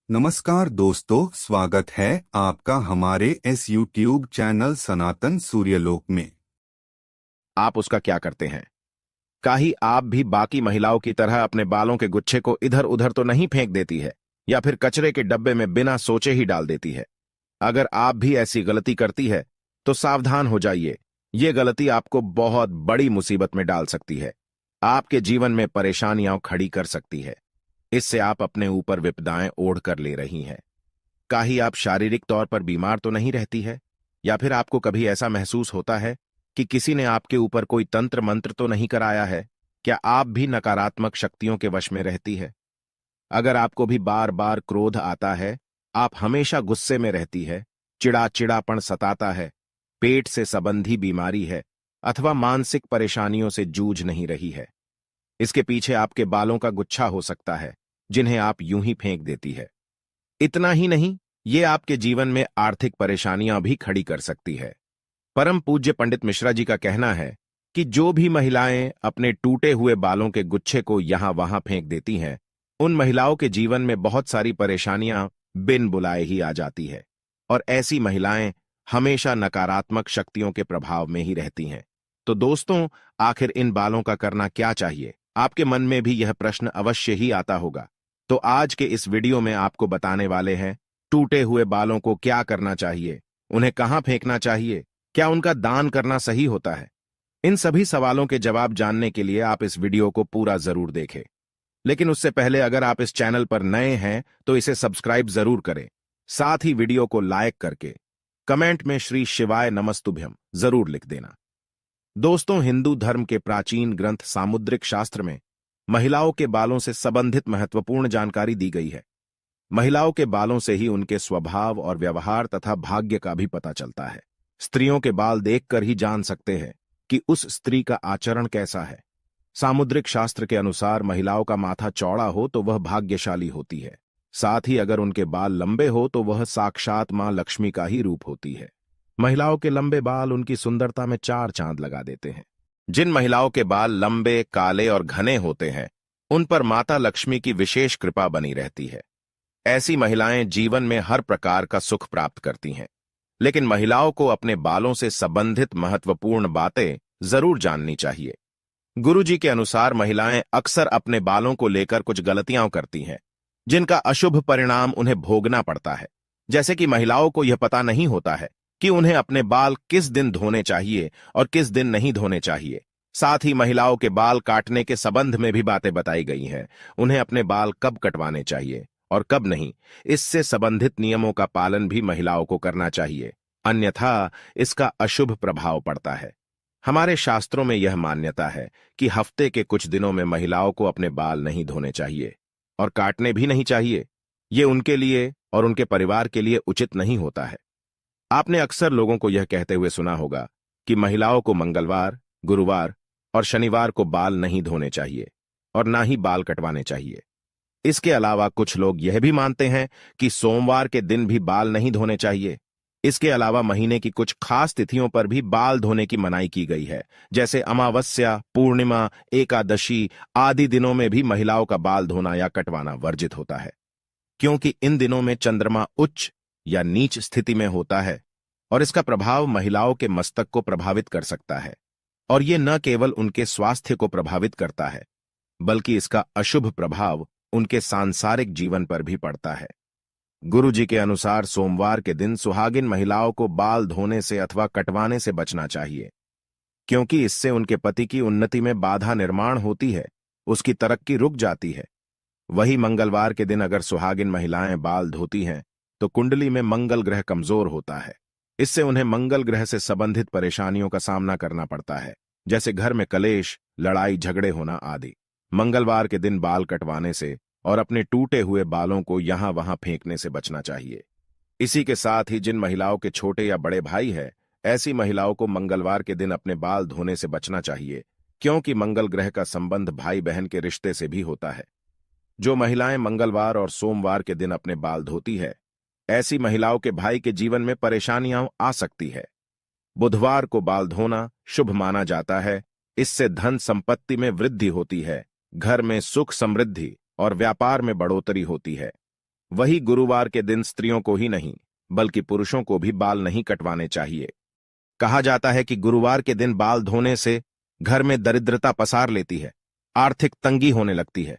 नमस्कार दोस्तों, स्वागत है आपका हमारे इस YouTube चैनल सनातन सूर्यलोक में। आप उसका क्या करते हैं? काहे आप भी बाकी महिलाओं की तरह अपने बालों के गुच्छे को इधर उधर तो नहीं फेंक देती है या फिर कचरे के डब्बे में बिना सोचे ही डाल देती है? अगर आप भी ऐसी गलती करती है तो सावधान हो जाइए। ये गलती आपको बहुत बड़ी मुसीबत में डाल सकती है, आपके जीवन में परेशानियां खड़ी कर सकती है। इससे आप अपने ऊपर विपदाएं ओढ़ कर ले रही हैं। काहे आप शारीरिक तौर पर बीमार तो नहीं रहती है? या फिर आपको कभी ऐसा महसूस होता है कि किसी ने आपके ऊपर कोई तंत्र मंत्र तो नहीं कराया है? क्या आप भी नकारात्मक शक्तियों के वश में रहती है? अगर आपको भी बार बार क्रोध आता है, आप हमेशा गुस्से में रहती है, चिड़ाचिड़ापन सताता है, पेट से संबंधी बीमारी है अथवा मानसिक परेशानियों से जूझ नहीं रही है, इसके पीछे आपके बालों का गुच्छा हो सकता है जिन्हें आप यूं ही फेंक देती है। इतना ही नहीं, ये आपके जीवन में आर्थिक परेशानियां भी खड़ी कर सकती है। परम पूज्य पंडित मिश्रा जी का कहना है कि जो भी महिलाएं अपने टूटे हुए बालों के गुच्छे को यहां वहां फेंक देती हैं, उन महिलाओं के जीवन में बहुत सारी परेशानियां बिन बुलाए ही आ जाती है और ऐसी महिलाएं हमेशा नकारात्मक शक्तियों के प्रभाव में ही रहती हैं। तो दोस्तों, आखिर इन बालों का करना क्या चाहिए? आपके मन में भी यह प्रश्न अवश्य ही आता होगा। तो आज के इस वीडियो में आपको बताने वाले हैं टूटे हुए बालों को क्या करना चाहिए, उन्हें कहां फेंकना चाहिए, क्या उनका दान करना सही होता है? इन सभी सवालों के जवाब जानने के लिए आप इस वीडियो को पूरा जरूर देखें। लेकिन उससे पहले अगर आप इस चैनल पर नए हैं तो इसे सब्सक्राइब जरूर करें। साथ ही वीडियो को लाइक करके कमेंट में श्री शिवाय नमस्तुभ्यम जरूर लिख देना। दोस्तों, हिंदू धर्म के प्राचीन ग्रंथ सामुद्रिक शास्त्र में महिलाओं के बालों से संबंधित महत्वपूर्ण जानकारी दी गई है। महिलाओं के बालों से ही उनके स्वभाव और व्यवहार तथा भाग्य का भी पता चलता है। स्त्रियों के बाल देखकर ही जान सकते हैं कि उस स्त्री का आचरण कैसा है। सामुद्रिक शास्त्र के अनुसार महिलाओं का माथा चौड़ा हो तो वह भाग्यशाली होती है, साथ ही अगर उनके बाल लंबे हो तो वह साक्षात मां लक्ष्मी का ही रूप होती है। महिलाओं के लंबे बाल उनकी सुंदरता में चार चांद लगा देते हैं। जिन महिलाओं के बाल लंबे, काले और घने होते हैं, उन पर माता लक्ष्मी की विशेष कृपा बनी रहती है। ऐसी महिलाएं जीवन में हर प्रकार का सुख प्राप्त करती हैं। लेकिन महिलाओं को अपने बालों से संबंधित महत्वपूर्ण बातें जरूर जाननी चाहिए। गुरुजी के अनुसार महिलाएं अक्सर अपने बालों को लेकर कुछ गलतियां करती हैं, जिनका अशुभ परिणाम उन्हें भोगना पड़ता है। जैसे कि महिलाओं को यह पता नहीं होता है कि उन्हें अपने बाल किस दिन धोने चाहिए और किस दिन नहीं धोने चाहिए। साथ ही महिलाओं के बाल काटने के संबंध में भी बातें बताई गई हैं। उन्हें अपने बाल कब कटवाने चाहिए और कब नहीं, इससे संबंधित नियमों का पालन भी महिलाओं को करना चाहिए, अन्यथा इसका अशुभ प्रभाव पड़ता है। हमारे शास्त्रों में यह मान्यता है कि हफ्ते के कुछ दिनों में महिलाओं को अपने बाल नहीं धोने चाहिए और काटने भी नहीं चाहिए। ये उनके लिए और उनके परिवार के लिए उचित नहीं होता है। आपने अक्सर लोगों को यह कहते हुए सुना होगा कि महिलाओं को मंगलवार, गुरुवार और शनिवार को बाल नहीं धोने चाहिए और ना ही बाल कटवाने चाहिए। इसके अलावा कुछ लोग यह भी मानते हैं कि सोमवार के दिन भी बाल नहीं धोने चाहिए। इसके अलावा महीने की कुछ खास तिथियों पर भी बाल धोने की मनाही की गई है, जैसे अमावस्या, पूर्णिमा, एकादशी आदि दिनों में भी महिलाओं का बाल धोना या कटवाना वर्जित होता है, क्योंकि इन दिनों में चंद्रमा उच्च या नीच स्थिति में होता है और इसका प्रभाव महिलाओं के मस्तक को प्रभावित कर सकता है। और ये न केवल उनके स्वास्थ्य को प्रभावित करता है, बल्कि इसका अशुभ प्रभाव उनके सांसारिक जीवन पर भी पड़ता है। गुरुजी के अनुसार सोमवार के दिन सुहागिन महिलाओं को बाल धोने से अथवा कटवाने से बचना चाहिए, क्योंकि इससे उनके पति की उन्नति में बाधा निर्माण होती है, उसकी तरक्की रुक जाती है। वही मंगलवार के दिन अगर सुहागिन महिलाएं बाल धोती हैं तो कुंडली में मंगल ग्रह कमजोर होता है। इससे उन्हें मंगल ग्रह से संबंधित परेशानियों का सामना करना पड़ता है, जैसे घर में कलेश, लड़ाई झगड़े होना आदि। मंगलवार के दिन बाल कटवाने से और अपने टूटे हुए बालों को यहां वहां फेंकने से बचना चाहिए। इसी के साथ ही जिन महिलाओं के छोटे या बड़े भाई हैं, ऐसी महिलाओं को मंगलवार के दिन अपने बाल धोने से बचना चाहिए, क्योंकि मंगल ग्रह का संबंध भाई बहन के रिश्ते से भी होता है। जो महिलाएं मंगलवार और सोमवार के दिन अपने बाल धोती है, ऐसी महिलाओं के भाई के जीवन में परेशानियां आ सकती है। बुधवार को बाल धोना शुभ माना जाता है। इससे धन संपत्ति में वृद्धि होती है, घर में सुख समृद्धि और व्यापार में बढ़ोतरी होती है। वही गुरुवार के दिन स्त्रियों को ही नहीं बल्कि पुरुषों को भी बाल नहीं कटवाने चाहिए। कहा जाता है कि गुरुवार के दिन बाल धोने से घर में दरिद्रता पसार लेती है, आर्थिक तंगी होने लगती है,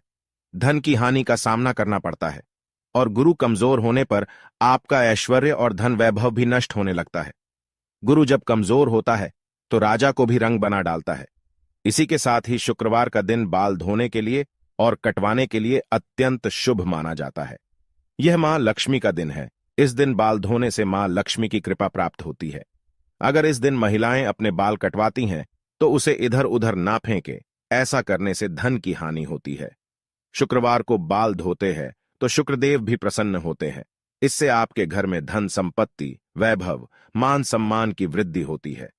धन की हानि का सामना करना पड़ता है और गुरु कमजोर होने पर आपका ऐश्वर्य और धन वैभव भी नष्ट होने लगता है। गुरु जब कमजोर होता है तो राजा को भी रंग बना डालता है। इसी के साथ ही शुक्रवार का दिन बाल धोने के लिए और कटवाने के लिए अत्यंत शुभ माना जाता है। यह मां लक्ष्मी का दिन है। इस दिन बाल धोने से मां लक्ष्मी की कृपा प्राप्त होती है। अगर इस दिन महिलाएं अपने बाल कटवाती हैं तो उसे इधर उधर ना फेंके, ऐसा करने से धन की हानि होती है। शुक्रवार को बाल धोते हैं तो शुक्रदेव भी प्रसन्न होते हैं। इससे आपके घर में धन संपत्ति, वैभव, मान सम्मान की वृद्धि होती है।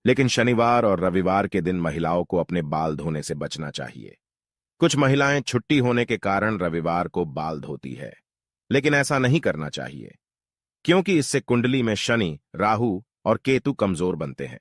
लेकिन शनिवार और रविवार के दिन महिलाओं को अपने बाल धोने से बचना चाहिए। कुछ महिलाएं छुट्टी होने के कारण रविवार को बाल धोती है, लेकिन ऐसा नहीं करना चाहिए, क्योंकि इससे कुंडली में शनि, राहु और केतु कमजोर बनते हैं,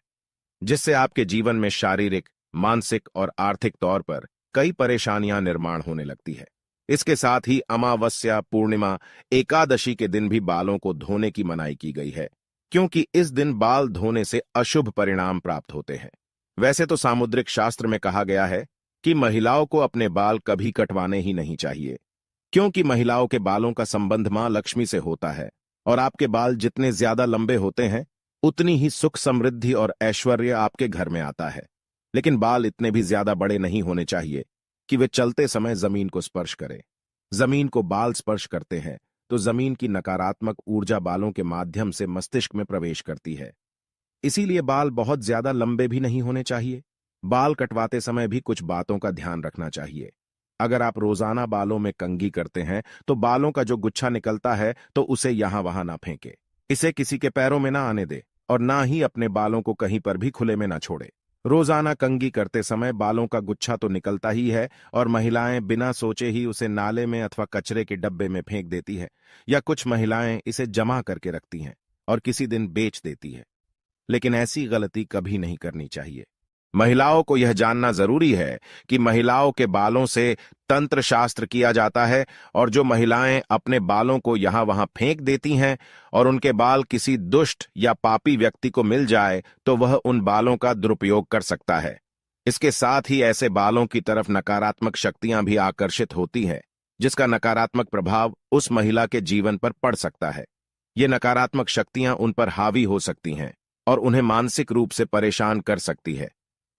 जिससे आपके जीवन में शारीरिक, मानसिक और आर्थिक तौर पर कई परेशानियां निर्माण होने लगती है। इसके साथ ही अमावस्या, पूर्णिमा, एकादशी के दिन भी बालों को धोने की मनाही की गई है, क्योंकि इस दिन बाल धोने से अशुभ परिणाम प्राप्त होते हैं। वैसे तो सामुद्रिक शास्त्र में कहा गया है कि महिलाओं को अपने बाल कभी कटवाने ही नहीं चाहिए, क्योंकि महिलाओं के बालों का संबंध मां लक्ष्मी से होता है और आपके बाल जितने ज्यादा लंबे होते हैं उतनी ही सुख, समृद्धि और ऐश्वर्य आपके घर में आता है। लेकिन बाल इतने भी ज्यादा बड़े नहीं होने चाहिए कि वे चलते समय जमीन को स्पर्श करें। जमीन को बाल स्पर्श करते हैं तो जमीन की नकारात्मक ऊर्जा बालों के माध्यम से मस्तिष्क में प्रवेश करती है। इसीलिए बाल बहुत ज्यादा लंबे भी नहीं होने चाहिए। बाल कटवाते समय भी कुछ बातों का ध्यान रखना चाहिए। अगर आप रोजाना बालों में कंघी करते हैं तो बालों का जो गुच्छा निकलता है तो उसे यहां वहां ना फेंके, इसे किसी के पैरों में ना आने दे और ना ही अपने बालों को कहीं पर भी खुले में ना छोड़े। रोजाना कंघी करते समय बालों का गुच्छा तो निकलता ही है और महिलाएं बिना सोचे ही उसे नाले में अथवा कचरे के डब्बे में फेंक देती है, या कुछ महिलाएं इसे जमा करके रखती हैं और किसी दिन बेच देती है। लेकिन ऐसी गलती कभी नहीं करनी चाहिए। महिलाओं को यह जानना जरूरी है कि महिलाओं के बालों से तंत्र शास्त्र किया जाता है और जो महिलाएं अपने बालों को यहां वहां फेंक देती हैं और उनके बाल किसी दुष्ट या पापी व्यक्ति को मिल जाए तो वह उन बालों का दुरुपयोग कर सकता है। इसके साथ ही ऐसे बालों की तरफ नकारात्मक शक्तियां भी आकर्षित होती हैं, जिसका नकारात्मक प्रभाव उस महिला के जीवन पर पड़ सकता है। ये नकारात्मक शक्तियां उन पर हावी हो सकती हैं और उन्हें मानसिक रूप से परेशान कर सकती है।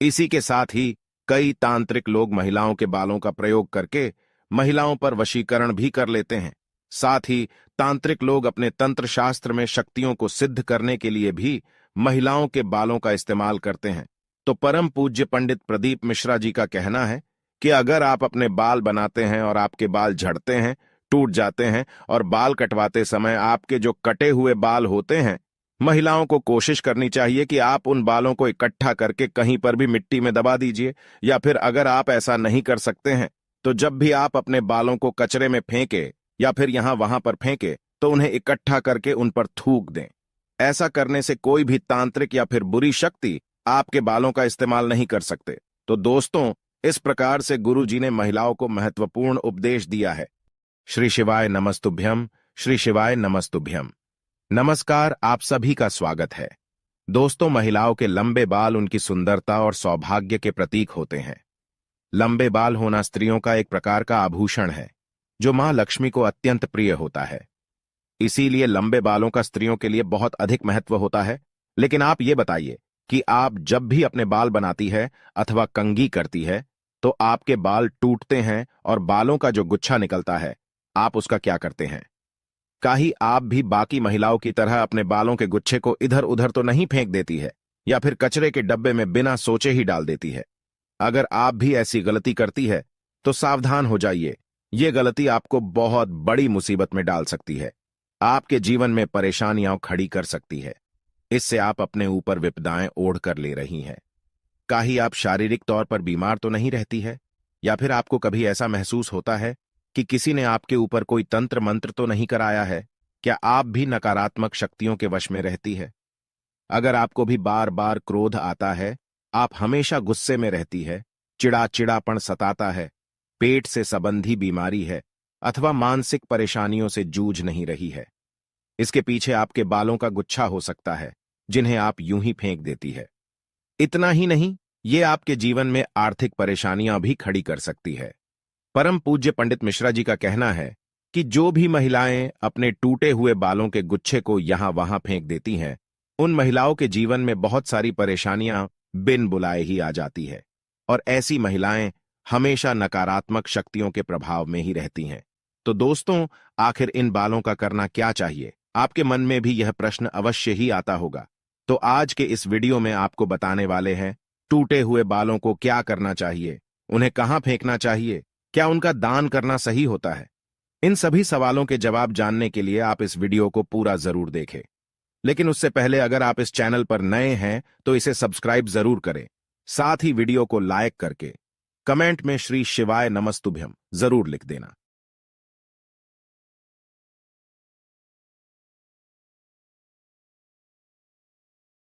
इसी के साथ ही कई तांत्रिक लोग महिलाओं के बालों का प्रयोग करके महिलाओं पर वशीकरण भी कर लेते हैं। साथ ही तांत्रिक लोग अपने तंत्र शास्त्र में शक्तियों को सिद्ध करने के लिए भी महिलाओं के बालों का इस्तेमाल करते हैं। तो परम पूज्य पंडित प्रदीप मिश्रा जी का कहना है कि अगर आप अपने बाल बनाते हैं और आपके बाल झड़ते हैं, टूट जाते हैं और बाल कटवाते समय आपके जो कटे हुए बाल होते हैं, महिलाओं को कोशिश करनी चाहिए कि आप उन बालों को इकट्ठा करके कहीं पर भी मिट्टी में दबा दीजिए, या फिर अगर आप ऐसा नहीं कर सकते हैं तो जब भी आप अपने बालों को कचरे में फेंके या फिर यहां वहां पर फेंके तो उन्हें इकट्ठा करके उन पर थूक दें। ऐसा करने से कोई भी तांत्रिक या फिर बुरी शक्ति आपके बालों का इस्तेमाल नहीं कर सकते। तो दोस्तों, इस प्रकार से गुरु जी ने महिलाओं को महत्वपूर्ण उपदेश दिया है। श्री शिवाय नमस्तुभ्यम, श्री शिवाय नमस्तुभ्यम। नमस्कार, आप सभी का स्वागत है। दोस्तों, महिलाओं के लंबे बाल उनकी सुंदरता और सौभाग्य के प्रतीक होते हैं। लंबे बाल होना स्त्रियों का एक प्रकार का आभूषण है जो मां लक्ष्मी को अत्यंत प्रिय होता है। इसीलिए लंबे बालों का स्त्रियों के लिए बहुत अधिक महत्व होता है। लेकिन आप ये बताइए कि आप जब भी अपने बाल बनाती है अथवा कंघी करती है तो आपके बाल टूटते हैं और बालों का जो गुच्छा निकलता है, आप उसका क्या करते हैं? काहे आप भी बाकी महिलाओं की तरह अपने बालों के गुच्छे को इधर उधर तो नहीं फेंक देती है या फिर कचरे के डब्बे में बिना सोचे ही डाल देती है? अगर आप भी ऐसी गलती करती है तो सावधान हो जाइए। ये गलती आपको बहुत बड़ी मुसीबत में डाल सकती है, आपके जीवन में परेशानियां खड़ी कर सकती है। इससे आप अपने ऊपर विपदाएं ओढ़ कर ले रही हैं। काहे आप शारीरिक तौर पर बीमार तो नहीं रहती है, या फिर आपको कभी ऐसा महसूस होता है कि किसी ने आपके ऊपर कोई तंत्र मंत्र तो नहीं कराया है? क्या आप भी नकारात्मक शक्तियों के वश में रहती है? अगर आपको भी बार बार क्रोध आता है, आप हमेशा गुस्से में रहती है, चिड़चिड़ापन सताता है, पेट से संबंधी बीमारी है, अथवा मानसिक परेशानियों से जूझ नहीं रही है। इसके पीछे आपके बालों का गुच्छा हो सकता है, जिन्हें आप यूं ही फेंक देती है। इतना ही नहीं, ये आपके जीवन में आर्थिक परेशानियां भी खड़ी कर सकती है। परम पूज्य पंडित मिश्रा जी का कहना है कि जो भी महिलाएं अपने टूटे हुए बालों के गुच्छे को यहां वहां फेंक देती हैं, उन महिलाओं के जीवन में बहुत सारी परेशानियां बिन बुलाए ही आ जाती है, और ऐसी महिलाएं हमेशा नकारात्मक शक्तियों के प्रभाव में ही रहती हैं। तो दोस्तों, आखिर इन बालों का करना क्या चाहिए? आपके मन में भी यह प्रश्न अवश्य ही आता होगा। तो आज के इस वीडियो में आपको बताने वाले हैं, टूटे हुए बालों को क्या करना चाहिए, उन्हें कहां फेंकना चाहिए, क्या उनका दान करना सही होता है? इन सभी सवालों के जवाब जानने के लिए आप इस वीडियो को पूरा जरूर देखें। लेकिन उससे पहले अगर आप इस चैनल पर नए हैं तो इसे सब्सक्राइब जरूर करें। साथ ही वीडियो को लाइक करके कमेंट में श्री शिवाय नमस्तुभ्यम जरूर लिख देना।